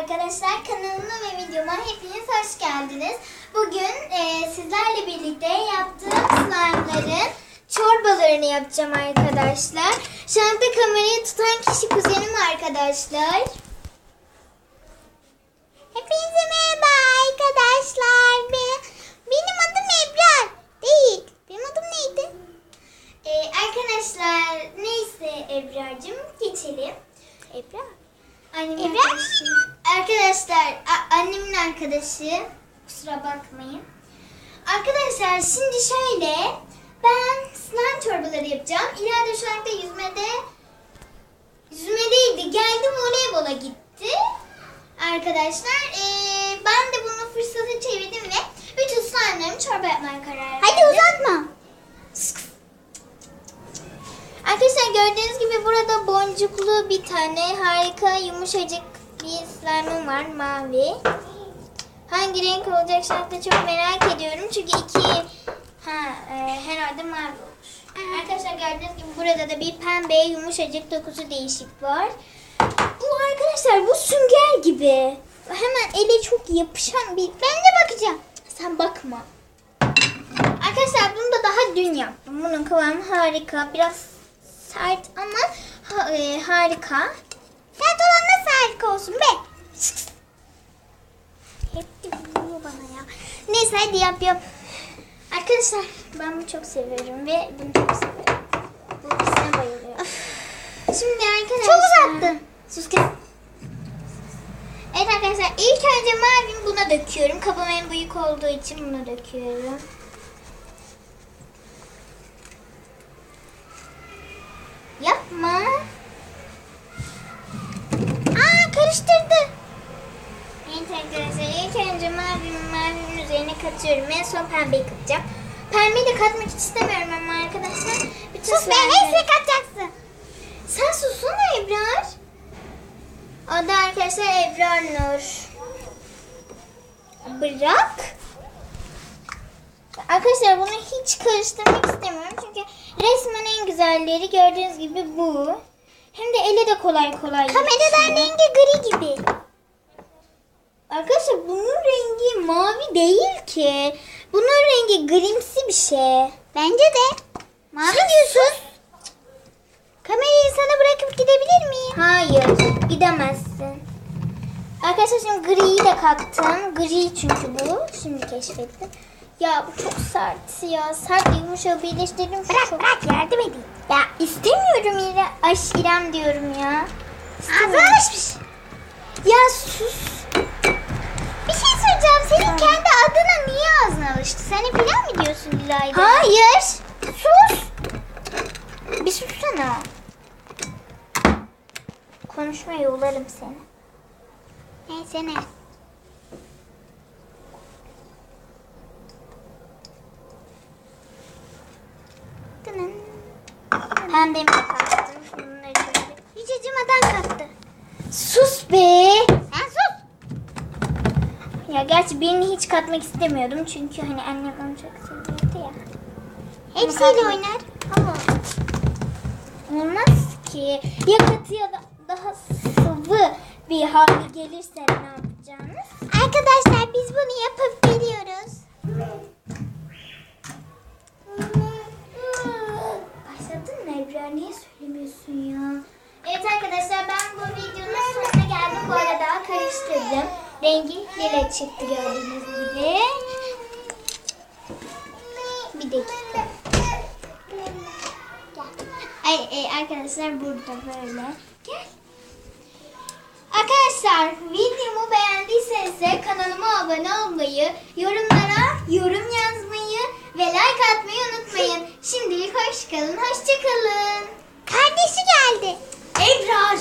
arkadaşlar, kanalıma ve videoma hepiniz hoş geldiniz. Bugün sizlerle birlikte yaptığım slime'ların çorbalarını yapacağım arkadaşlar. Şu anda kamerayı tutan kişi kuzenim arkadaşlar. Hepinize merhaba arkadaşlar. Benim adım Ebrar. Değil. Benim adım neydi? Arkadaşlar neyse Ebrar'cığım, geçelim. Ebrar. Annemin arkadaşı. Arkadaşlar annemin arkadaşı. Kusura bakmayın. Arkadaşlar şimdi şöyle. Ben slime çorbaları yapacağım. İleride şu anda yüzmedeydi. Geldi voleybola gitti. Arkadaşlar ben de bunu fırsatı çevirdim ve bütün slime'larımı çorba yapmaya karar verdim. Hadi uzatma. Arkadaşlar gördüğünüz gibi burada boncuklu bir tane harika yumuşacık bir slime'ım var, mavi. Hangi renk olacak şu anda çok merak ediyorum çünkü herhalde mavi olur. Arkadaşlar gördüğünüz gibi burada da bir pembe yumuşacık dokusu değişik var. Bu arkadaşlar bu sünger gibi. Hemen ele çok yapışan bir... Ben de bakacağım. Sen bakma. Arkadaşlar bunu da daha dün yaptım. Bunun kıvamı harika. Biraz sert ama harika. Sert olan nasıl harika olsun be? Hep de vuruyor bana ya. Neyse hadi yap. Arkadaşlar ben bunu çok seviyorum ve bunu çok seviyorum. Bu ikisine bayılıyorum. Şimdi arkadaşlar. Çok uzattın. Sus kes. Evet arkadaşlar ilk önce mavimi buna döküyorum. Kabım en büyük olduğu için buna döküyorum. Yapma. Karıştırdı. Evet arkadaşlar ilk önce mavimin üzerine katıyorum. En son pembeyi katacağım. Pembeyi de katmak istemiyorum ama arkadaşlar. Sus be, hepsini katacaksın. Sen sussana Ebrar. O da arkadaşlar Ebrar Nur. Bırak. Arkadaşlar bunu hiç karıştırmak istemiyorum. Çünkü resmen en güzelleri gördüğünüz gibi bu. Hem de ele de kolay Kameradan yapışıyor. rengi gri gibi. Arkadaşlar bunun rengi mavi değil ki. Bunun rengi grimsi bir şey. Bence de. Mavi diyorsun. Kamerayı sana bırakıp gidebilir miyim? Hayır, gidemezsin. Arkadaşlar şimdi griyi de kattım. Gri çünkü bu. Şimdi keşfettim. Ya bu çok sert ya. Sert yumuşağı birleştirdim. Bırak yardım edeyim. Ya istemiyorum İrem diyorum ya. Ağzına alışmış. Ya sus. Bir şey söyleyeceğim. Senin kendi adına niye ağzına alıştı? Sen hep İrem mi diyorsun İlayda? Hayır. Sus. Bir sussana. Konuşmaya yollarım seni. Neyse ne? Pembemi de kattım. Bunları şöyle. Hiç acımadan kattı. Sus be. Sen sus. Ya gerçi birini hiç katmak istemiyordum. Çünkü hani annem onu çok seviyordu ya. Hepsiyle oynar. Ama olmaz ki. Ya katı ya da daha sıvı bir hale gelirse ne yapacağınız? Arkadaşlar biz bunu yapıp geliyoruz. Başladın mı Ebrar? Niye söylemiyorsun ya? Evet arkadaşlar ben bu videonun sonuna geldim. Bu arada karıştırdım. Rengi lila çıktı gördüğünüz gibi. Bir dakika. Ay, arkadaşlar burada böyle. Gel. Arkadaşlar videomu beğendiyseniz de kanalıma abone olmayı, yorumlara yorum yazmayı ve like atmayı unutmayın. Şimdilik hoşçakalın, hoşçakalın. Kardeşi geldi. Ebrar.